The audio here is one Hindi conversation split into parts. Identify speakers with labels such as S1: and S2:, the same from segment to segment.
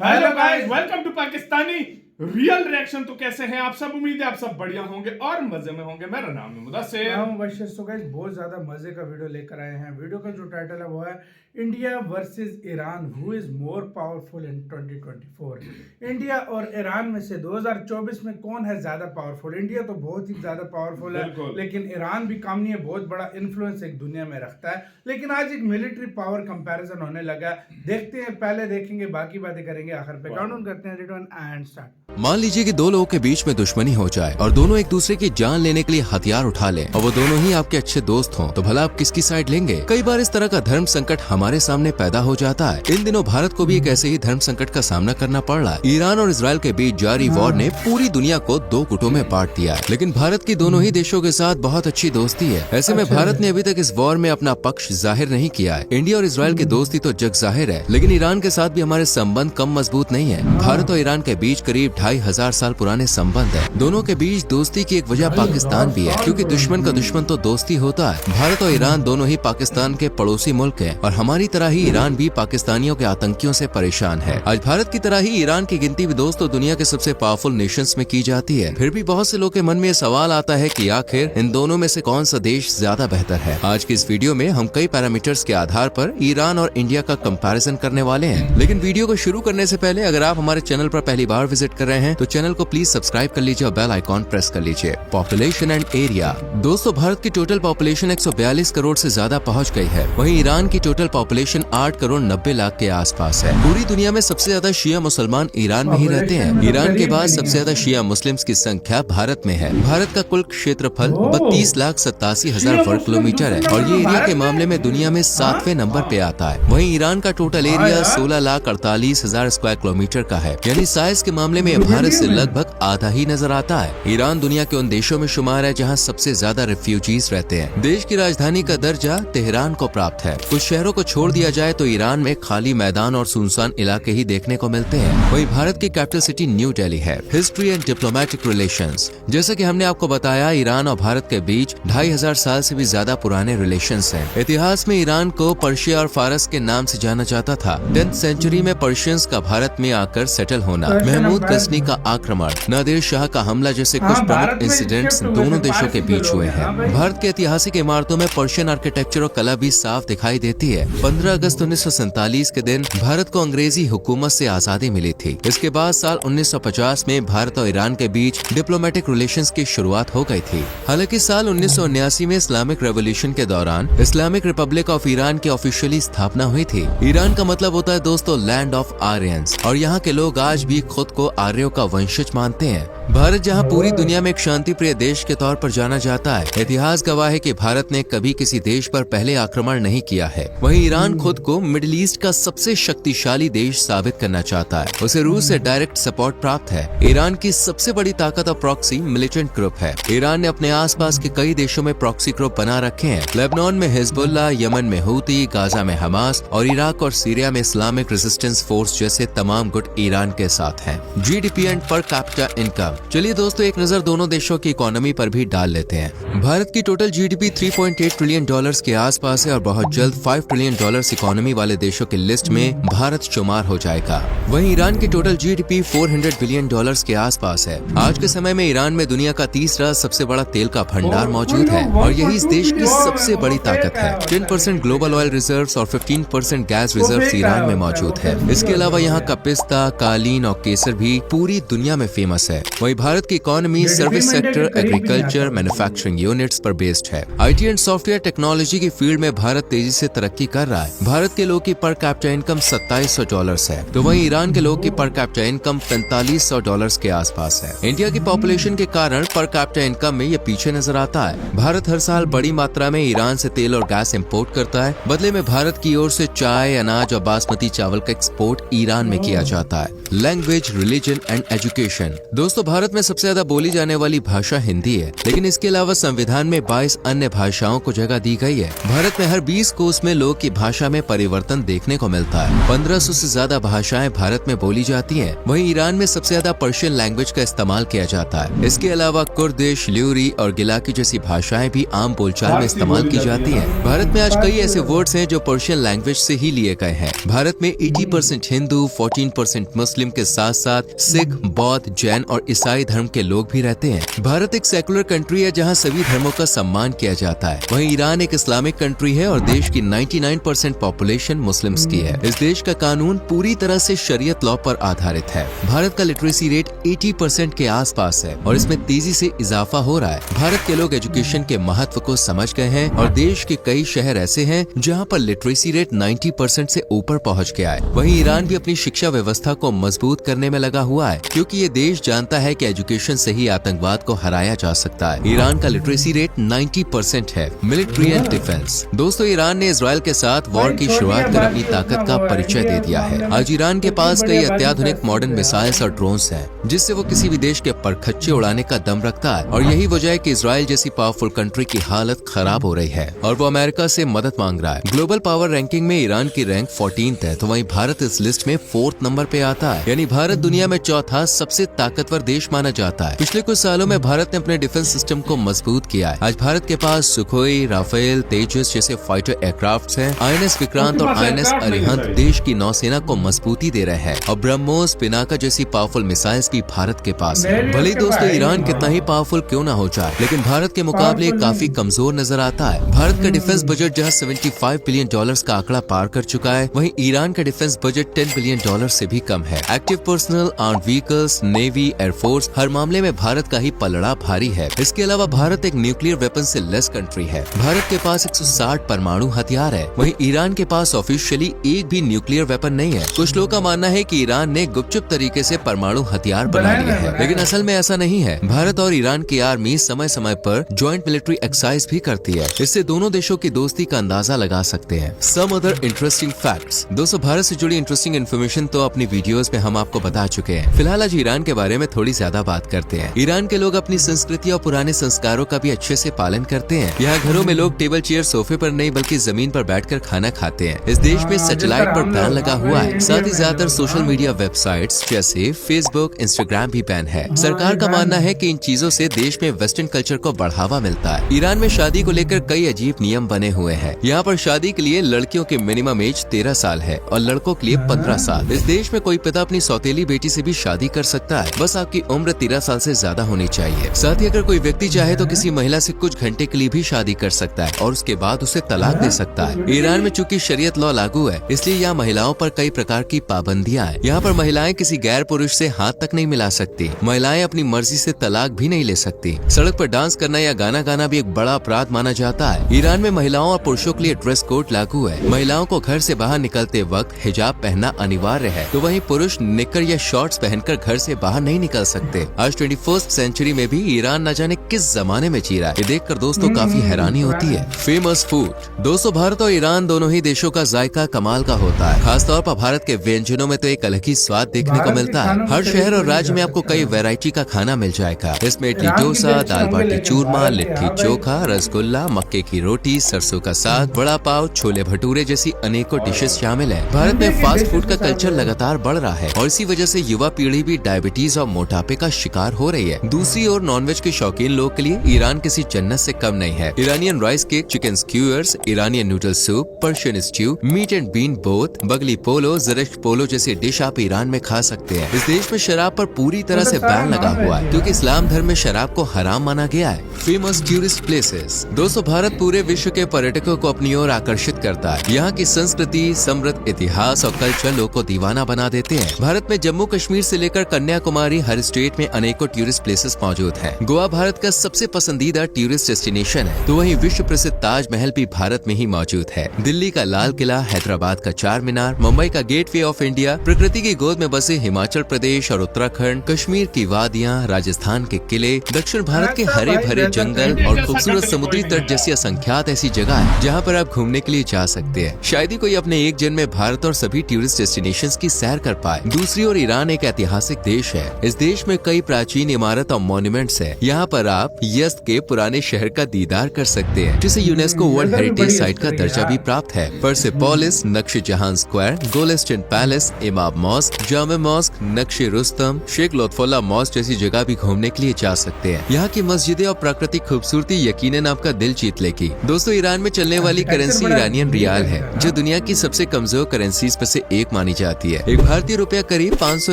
S1: Hello guys, welcome to Pakistani real reaction. तो कैसे हैं आप सब? उम्मीद है आप सब बढ़िया होंगे और मजे में होंगे। मेरा नाम है मुदस्सिर।
S2: मैं मुबश्शिर। तो गाइस बहुत ज़्यादा मज़े का वीडियो लेकर आए हैं। वीडियो का जो टाइटल है वो है India versus Iran, who is more powerful in 2024। India और ईरान में से 2024 में कौन है ज़्यादा पावरफुल? इंडिया तो बहुत ही ज़्यादा पावरफुल है, लेकिन ईरान भी कम नहीं है, बहुत बड़ा इन्फ्लुएंस एक दुनिया में रखता है। लेकिन आज एक मिलिट्री पावर कंपैरिजन होने लगा है। देखते हैं, पहले देखेंगे, बाकी बातें करेंगे आखिर पे। काउंटडाउन करते हैं, रिटर्न एंड स्टार्ट।
S3: मान लीजिए कि दो लोगों के बीच में दुश्मनी हो जाए और दोनों एक दूसरे की जान लेने के लिए हथियार उठा लें और वो दोनों ही आपके अच्छे दोस्त हों, तो भला आप किसकी साइड लेंगे? कई बार इस तरह का धर्म संकट हमारे सामने पैदा हो जाता है। इन दिनों भारत को भी एक ऐसे ही धर्म संकट का सामना करना पड़ रहा है। ईरान और इजराइल के बीच जारी वॉर ने पूरी दुनिया को दो गुटों में बांट दिया है, लेकिन भारत की दोनों ही देशों के साथ बहुत अच्छी दोस्ती है। ऐसे में भारत ने अभी तक इस वॉर में अपना पक्ष जाहिर नहीं किया है। इंडिया और इजराइल की दोस्ती तो जग जाहिर है, लेकिन ईरान के साथ भी हमारे संबंध कम मजबूत नहीं है। भारत और ईरान के बीच करीब 2500 साल पुराने संबंध है। दोनों के बीच दोस्ती की एक वजह पाकिस्तान भी है, क्योंकि दुश्मन का दुश्मन तो दोस्ती होता है। भारत और ईरान दोनों ही पाकिस्तान के पड़ोसी मुल्क हैं और हमारी तरह ही ईरान भी पाकिस्तानियों के आतंकियों से परेशान है। आज भारत की तरह ही ईरान की गिनती भी दोस्तों दुनिया के सबसे पावरफुल नेशंस में की जाती है। फिर भी बहुत से लोगों के मन में ये सवाल आता है कि आखिर इन दोनों में से कौन सा देश ज्यादा बेहतर है। आज की इस वीडियो में हम कई पैरामीटर्स के आधार पर ईरान और इंडिया का कंपैरिजन करने वाले हैं। लेकिन वीडियो को शुरू करने से पहले अगर आप हमारे चैनल पर पहली बार विजिट कर रहे हैं तो चैनल को प्लीज सब्सक्राइब कर लीजिए और बेल आइकॉन प्रेस कर लीजिए। Population and area. दोस्तों, भारत की टोटल पॉपुलेशन 142 करोड़ से ज्यादा पहुंच गई है। वहीं ईरान की टोटल पॉपुलेशन 8 करोड़ 90 लाख के आसपास है। पूरी दुनिया में सबसे ज्यादा शिया मुसलमान ईरान में ही रहते हैं। ईरान के बाद सबसे ज्यादा शिया मुस्लिम्स की संख्या भारत में है। भारत का कुल क्षेत्रफल 32,87,000 वर्ग किलोमीटर है और ये एरिया के मामले में दुनिया में 7वें नंबर पे आता है। वहीं ईरान का टोटल एरिया 16,48,000 स्क्वायर किलोमीटर का है, यानी साइज के मामले में भारत से लगभग आधा ही नजर आता है। ईरान दुनिया के उन देशों में शुमार है जहां सबसे ज्यादा रिफ्यूजीज रहते हैं। देश की राजधानी का दर्जा तेहरान को प्राप्त है। कुछ शहरों को छोड़ दिया जाए तो ईरान में खाली मैदान और सुनसान इलाके ही देखने को मिलते हैं। वहीं भारत की कैपिटल सिटी न्यू दिल्ली है। History and diplomatic relations. जैसा कि हमने आपको बताया, ईरान और भारत के बीच 2500 साल से भी ज्यादा पुराने रिलेशंस हैं। इतिहास में ईरान को पर्शिया और फारस के नाम से जाना जाता था। 10th सेंचुरी में पर्शियंस का भारत में आकर सेटल होना, महमूद गजनी का आक्रमण, नादिर शाह का हमला जैसे कुछ प्रमुख इंसिडेंट्स दोनों देशों के बीच हुए हैं। भारत के ऐतिहासिक इमारतों में पर्शियन आर्किटेक्चर और कला भी साफ दिखाई देती है। 15 अगस्त 1947 के दिन भारत को अंग्रेजी हुकूमत से आजादी मिली थी। इसके बाद साल 1950 में भारत और ईरान के बीच डिप्लोमेटिक रिलेशंस की शुरुआत हो गई थी। हालांकि साल 1979 में इस्लामिक रेवोल्यूशन के दौरान इस्लामिक रिपब्लिक ऑफ ईरान की ऑफिशियली स्थापना हुई थी। ईरान का मतलब होता है दोस्तों लैंड ऑफ आर्यंस, और यहाँ के लोग आज भी खुद को आर्यों का वंशज मानते हैं। भारत जहां पूरी दुनिया में एक शांति प्रिय देश के तौर पर जाना जाता है, इतिहास गवाह है कि भारत ने कभी किसी देश पर पहले आक्रमण नहीं किया है। वहीं ईरान खुद को मिडिल ईस्ट का सबसे शक्तिशाली देश साबित करना चाहता है। उसे रूस से डायरेक्ट सपोर्ट प्राप्त है। ईरान की सबसे बड़ी ताकत और प्रॉक्सी मिलिटेंट ग्रुप है। ईरान ने अपने आसपास के कई देशों में प्रॉक्सी ग्रुप बना रखे हैं। लेबनान में हिजबुल्लाह, यमन में हूती, गाजा में हमास और इराक और सीरिया में इस्लामिक रेजिस्टेंस फोर्स जैसे तमाम गुट ईरान के साथ हैं। GDP and per capita income. चलिए दोस्तों, एक नजर दोनों देशों की इकोनॉमी पर भी डाल लेते हैं। भारत की टोटल जीडीपी 3.8 ट्रिलियन डॉलर्स के आसपास है और बहुत जल्द 5 ट्रिलियन डॉलर्स इकोनॉमी वाले देशों की लिस्ट में भारत शुमार हो जाएगा। वहीं ईरान की टोटल जीडीपी 400 बिलियन डॉलर्स के आसपास है। आज के समय में ईरान में दुनिया का तीसरा सबसे बड़ा तेल का भंडार मौजूद है और यही इस देश की सबसे बड़ी ताकत है। 10% ग्लोबल ऑयल रिजर्व्स और 15% गैस रिजर्व्स ईरान में मौजूद है। इसके अलावा यहाँ का पिस्ता, कालीन और केसर भी पूरी दुनिया में फेमस है। वहीं भारत की economy service sector, agriculture, manufacturing units पर बेस्ड है। आईटी एंड सॉफ्टवेयर टेक्नोलॉजी की फील्ड में भारत तेजी से तरक्की कर रहा है। भारत के लोग की पर कैपिटा इनकम $2700 है, तो वहीं ईरान के लोग की पर कैपिटा इनकम $4500 के आसपास है। इंडिया की पॉपुलेशन के कारण पर कैपिटा इनकम में ये पीछे नजर आता है। भारत हर साल बड़ी मात्रा में ईरान से तेल और गैस इम्पोर्ट करता है। बदले में भारत की ओर से चाय, अनाज और बासमती चावल का एक्सपोर्ट ईरान में किया जाता है। Language, religion and education. दोस्तों, भारत में सबसे ज्यादा बोली जाने वाली भाषा हिंदी है, लेकिन इसके अलावा संविधान में 22 अन्य भाषाओं को जगह दी गई है। भारत में हर 20 कोस में लोग की भाषा में परिवर्तन देखने को मिलता है। 1500 से ज्यादा भाषाएं भारत में बोली जाती हैं। वहीं ईरान में सबसे ज्यादा पर्शियन लैंग्वेज का इस्तेमाल किया जाता है। इसके अलावा कुर्दिश, ल्यूरी और गिलाकी जैसी भाषाएं भी आम बोलचाल में इस्तेमाल की जाती हैं। भारत में आज कई ऐसे वर्ड्स हैं जो पर्शियन लैंग्वेज से ही लिए गए हैं। भारत में 80% हिंदू, 14% मुस्लिम के साथ साथ सिख, बौद्ध, जैन और ईसाई धर्म के लोग भी रहते हैं। भारत एक सेकुलर कंट्री है जहाँ सभी धर्मों का सम्मान किया जाता है। वहीं ईरान एक इस्लामिक कंट्री है और देश की 99% पॉपुलेशन मुस्लिम्स की है। इस देश का कानून पूरी तरह से शरीयत लॉ पर आधारित है। भारत का लिटरेसी रेट 80% के आसपास है और इसमें तेजी से इजाफा हो रहा है। भारत के लोग एजुकेशन के महत्व को समझ गए हैं और देश के कई शहर ऐसे हैं जहां पर लिटरेसी रेट 90% से ऊपर पहुंच गया है। वहीं ईरान भी अपनी शिक्षा व्यवस्था को मजबूत करने में लगा हुआ है, क्योंकि ये देश जानता है कि एजुकेशन से ही आतंकवाद को हराया जा सकता है। ईरान का लिटरेसी रेट 90% है। Military and defence. दोस्तों, ईरान ने इजराइल के साथ वॉर की शुरुआत कर अपनी ताकत का परिचय दे दिया है। आज ईरान के पास कई अत्याधुनिक मॉडर्न मिसाइल्स और ड्रोन्स हैं, जिससे वो किसी भी देश के परखच्चे उड़ाने का दम रखता है। और यही वजह है कि इजराइल जैसी पावरफुल कंट्री की हालत खराब हो रही है और वो अमेरिका से मदद मांग रहा है। ग्लोबल पावर रैंकिंग में ईरान की रैंक 14th है, तो वहीं भारत इस लिस्ट में 4th नंबर पे आता है। यानी भारत दुनिया में चौथा सबसे ताकतवर देश माना जाता है। पिछले कुछ सालों में भारत ने अपने डिफेंस सिस्टम को मजबूत किया है। आज भारत के पास सुखोई, राफेल, तेजस जैसे फाइटर एयरक्राफ्ट हैं। INS विक्रांत और INS अरिहंत देश की नौसेना को मजबूती दे रहे हैं और ब्रह्मोस, पिनाका जैसी पावरफुल मिसाइल्स भी भारत के पास है। भले ही दोस्तों ईरान कितना ही पावरफुल क्यों ना हो जाए, लेकिन भारत के मुकाबले काफी कमजोर नजर आता है। भारत का डिफेंस बजट जहाँ $75 बिलियन का आंकड़ा पार कर चुका है, वहीं ईरान का डिफेंस बजट $10 बिलियन से भी कम है। Active personnel, armed vehicles, navy, air force, हर मामले में भारत का ही पलड़ा भारी है। इसके अलावा भारत एक न्यूक्लियर वेपन से लेस कंट्री है। भारत के पास 160 परमाणु हथियार है, वहीं ईरान के पास ऑफिशियली एक भी न्यूक्लियर वेपन नहीं है। कुछ लोगों का मानना है कि ईरान ने गुपचुप तरीके से परमाणु हथियार बना लिए हैं, लेकिन असल में ऐसा नहीं है। भारत और ईरान की आर्मी समय समय पर ज्वाइंट मिलिट्री एक्सरसाइज भी करती है। इससे दोनों देशों की दोस्ती का अंदाजा लगा सकते हैं। Some other interesting facts. दोस्तों, भारत से जुड़ी इंटरेस्टिंग इन्फॉर्मेशन तो अपनी वीडियोस में हम आपको बता चुके हैं। फिलहाल आज ईरान के बारे में थोड़ी ज्यादा बात करते हैं। ईरान के लोग अपनी संस्कृति और पुराने संस्कारों का भी अच्छे से पालन करते हैं। यहाँ घरों में लोग टेबल चेयर सोफे पर नहीं बल्कि जमीन पर बैठकर खाना खाते हैं। इस देश में सैटेलाइट पर बैन लगा हुआ है। साथ ही ज्यादातर सोशल मीडिया वेबसाइट्स जैसे फेसबुक, इंस्टाग्राम भी बैन है। सरकार का मानना है कि इन चीजों से देश में वेस्टर्न कल्चर को बढ़ावा मिलता है। ईरान में शादी को लेकर कई अजीब नियम बने हुए हैं। यहाँ पर शादी के लिए लड़कियों की मिनिमम एज 13 साल है और लड़कों के लिए 15 साल। इस देश में कोई पिता अपनी सौतेली बेटी से भी शादी कर सकता है, बस आपकी उम्र 13 साल से ज्यादा होनी चाहिए। साथ ही अगर कोई व्यक्ति चाहे तो किसी महिला से कुछ घंटे के लिए भी शादी कर सकता है और उसके बाद उसे तलाक दे सकता है। ईरान में चूंकि शरीयत लॉ लागू है, इसलिए यहाँ महिलाओं पर कई प्रकार की पाबंदियां हैं। यहाँ पर महिलाएं किसी गैर पुरुष से हाथ तक नहीं मिला सकती। महिलाएं अपनी मर्जी से तलाक भी नहीं ले सकती। सड़क पर डांस करना या गाना गाना भी एक बड़ा अपराध माना जाता है। ईरान में महिलाओं और पुरुषों के लिए ड्रेस कोड लागू है। महिलाओं को घर से बाहर निकलते वक्त हिजाब पहनना अनिवार्य है, तो वहीं पुरुष निक्कर या शॉर्ट्स पहनकर घर से बाहर नहीं निकल सकते। आज 21st सेंचुरी में भी ईरान न जाने किस जमाने में जी रहा है। ये देखकर दोस्तों काफी हैरानी होती है। Famous food. दोस्तों, भारत और ईरान दोनों ही देशों का जायका कमाल का होता है। खासतौर पर भारत के व्यंजनों में तो एक अलग ही स्वाद देखने को मिलता है। हर शहर और राज्य में आपको कई वैरायटी का खाना मिल जाएगा। इसमें इडली डोसा, दाल बाटी चूरमा, लिट्टी चोखा, रसगुल्ला, मक्के की रोटी, सरसों का साग, वड़ा पाव, छोले भटूरे जैसी अनेकों डिशेस शामिल है। भारत में फास्ट फूड का कल्चर लगातार बढ़ रहा है और इसी वजह से युवा पीढ़ी भी डायबिटीज और मोटापे का शिकार हो रही है। दूसरी ओर नॉनवेज के शौकीन लोग के लिए ईरान किसी जन्नत से कम नहीं है। Iranian rice cake, chicken skewers, Iranian noodle soup, Persian stew, meat and bean broth, baghali polo, ज़रेश्क पोलो जैसे डिश आप ईरान में खा सकते हैं। इस देश में शराब पर पूरी तरह से बैन लगा हुआ है, क्योंकि इस्लाम धर्म में शराब को हराम माना गया है। Famous tourist places. दोस्तों, भारत पूरे विश्व के पर्यटकों को अपनी ओर आकर्षित करता है। यहाँ की संस्कृति, समृद्ध इतिहास और कल्चर लोगों को दीवाना बना देते हैं। भारत में जम्मू कश्मीर से लेकर कन्याकुमारी हर स्टेट में अनेकों टूरिस्ट प्लेसेस मौजूद हैं। गोवा भारत का सबसे पसंदीदा टूरिस्ट डेस्टिनेशन है, तो वहीं विश्व प्रसिद्ध ताजमहल भी भारत में ही मौजूद है। दिल्ली का लाल किला, हैदराबाद का चार मीनार, मुंबई का गेटवे ऑफ इंडिया, प्रकृति की गोद में बसे हिमाचल प्रदेश और उत्तराखंड, कश्मीर की वादियाँ, राजस्थान के किले, दक्षिण भारत के हरे भरे जंगल और खूबसूरत समुद्री तट जैसी असंख्यात ऐसी जगह है जहाँ पर आप घूमने के लिए जा सकते हैं। शायद ही कोई अपने एक जन्म में भारत और सभी टूरिस्ट डेस्टिनेशंस की सैर कर पाए। दूसरी ओर ईरान एक ऐतिहासिक देश है। इस देश देश में कई प्राचीन इमारत और मॉन्यूमेंट्स है। यहाँ पर आप यज़्द के पुराने शहर का दीदार कर सकते हैं, जिसे यूनेस्को वर्ल्ड हेरिटेज साइट का दर्जा भी प्राप्त है। परसेपोलिस, नक्श जहां स्क्वायर, गोल्डन पैलेस, इमाम मॉस्क, जामे मॉस्क, नक्श रुस्तम, शेख लुत्फुल्लाह मॉस्क जैसी जगह भी घूमने के लिए जा सकते हैं। यहाँ की मस्जिदें और प्राकृतिक खूबसूरती यकीनन आपका दिल जीत लेगी। दोस्तों, ईरान में चलने वाली करेंसी ईरानियन रियाल है, जो दुनिया की सबसे कमजोर करेंसीज में से एक मानी जाती है। एक भारतीय रुपया करीब 500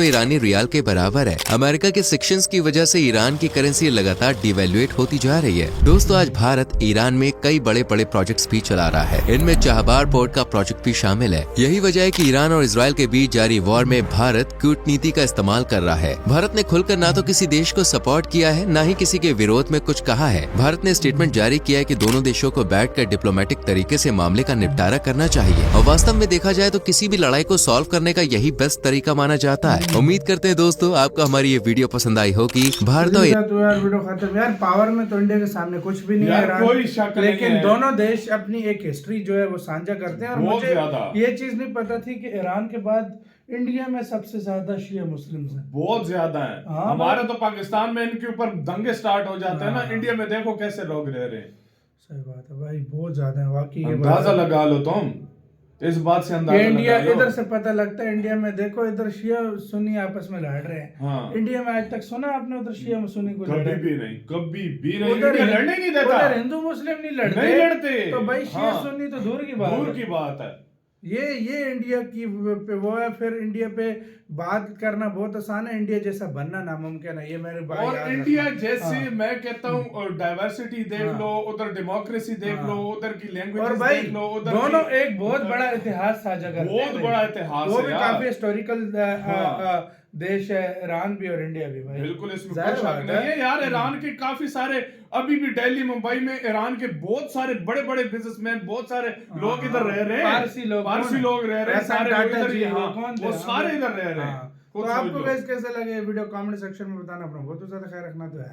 S3: ईरानी रियाल के बराबर है। अमेरिका के सेक्शंस की वजह से ईरान की करेंसी लगातार डिवैल्यूएट होती जा रही है। दोस्तों, आज भारत ईरान में कई बड़े बड़े प्रोजेक्ट्स भी चला रहा है। इनमें चाहबार पोर्ट का प्रोजेक्ट भी शामिल है। यही वजह है कि ईरान और इजराइल के बीच जारी वॉर में भारत कूटनीति का इस्तेमाल कर रहा है। भारत ने खुलकर ना तो किसी देश को सपोर्ट किया है, ना ही किसी के विरोध में कुछ कहा है। भारत ने स्टेटमेंट जारी किया है कि दोनों देशों को बैठकर डिप्लोमेटिक तरीके से मामले का निपटारा करना चाहिए। और वास्तव में देखा जाए तो किसी भी लड़ाई को सॉल्व करने का यही बेस्ट तरीका माना जाता है। उम्मीद करते हैं दोस्तों आपको हमारी ये वीडियो पसंद आई होगी। भारत और
S2: यार वीडियो खत्म। यार पावर में तो इंडिया के सामने कुछ भी नहीं है ईरान,
S1: कोई शक नहीं
S2: लेकिन
S1: है।
S2: दोनों देश अपनी एक हिस्ट्री जो है वो साझा करते हैं। और
S1: बहुत
S2: मुझे
S1: ज्यादा।
S2: ये चीज नहीं पता थी कि ईरान के बाद इंडिया में सबसे ज्यादा शिया मुस्लिम्स हैं।
S1: बहुत ज्यादा है।
S2: हाँ,
S1: हमारे तो पाकिस्तान में इनके ऊपर दंगे स्टार्ट हो जाते हैं ना।
S2: हाँ।
S1: इंडिया में देखो कैसे लोग रह रहे हैं।
S2: सही बात है भाई, बहुत ज्यादा है वाकई। ये
S1: अंदाजा लगा लो तुम, इस बात से अंदाजा
S2: इंडिया
S1: लगा लो।
S2: इधर से पता लगता है। इंडिया में देखो, इधर शिया सुन्नी आपस में लड़ रहे हैं।
S1: हाँ।
S2: इंडिया में आज तक सुना आपने उधर शिया सुन्नी को
S1: कभी
S2: लड़े?
S1: भी नहीं, कभी भी नहीं।
S2: उधर
S1: इंडिया लड़ने नहीं देता।
S2: उधर हिंदू मुस्लिम नहीं लड़ते।
S1: नहीं लड़ते।
S2: तो भाई शिया
S1: हाँ।
S2: सुन्नी तो दूर की बात
S1: दूर
S2: है।
S1: की बात है।
S2: ये इंडिया की वो है। फिर इंडिया पे बात करना बहुत आसान है, इंडिया जैसा बनना नामुमकिन है। ये मेरे भाई
S1: और
S2: याद
S1: इंडिया
S2: रखना।
S1: जैसे
S2: हाँ।
S1: मैं कहता हूँ डाइवर्सिटी देख
S2: हाँ।
S1: लो, उधर डेमोक्रेसी देख
S2: हाँ।
S1: लो, उधर की
S2: और
S1: लैंग्वेज
S2: भाई
S1: देख लो, उधर
S2: दोनों
S1: की-
S2: एक बहुत बड़ा इतिहास साझा करते हैं।
S1: बहुत बड़ा इतिहास
S2: वो
S1: है
S2: भी
S1: यार।
S2: काफी हिस्टोरिकल
S1: हाँ।
S2: देश है ईरान भी और इंडिया भी भाई।
S1: बिल्कुल, इसमें
S2: जाहिर
S1: कोई शक
S2: बात
S1: नहीं है यार। ईरान के काफी सारे, अभी भी दिल्ली मुंबई में ईरान के बहुत सारे बड़े बड़े बिजनेसमैन, बहुत सारे लोग इधर रह रहे हैं।
S2: पारसी लोग
S1: रह रहे हैं, सारे लोग इधर ही हैं। वो सारे इधर रह रहे हैं।
S2: तो आपको कैसे लगे वीडियो कमेंट सेक्शन में बताना। अपना बहुत ज्यादा ख्याल रखना तो है।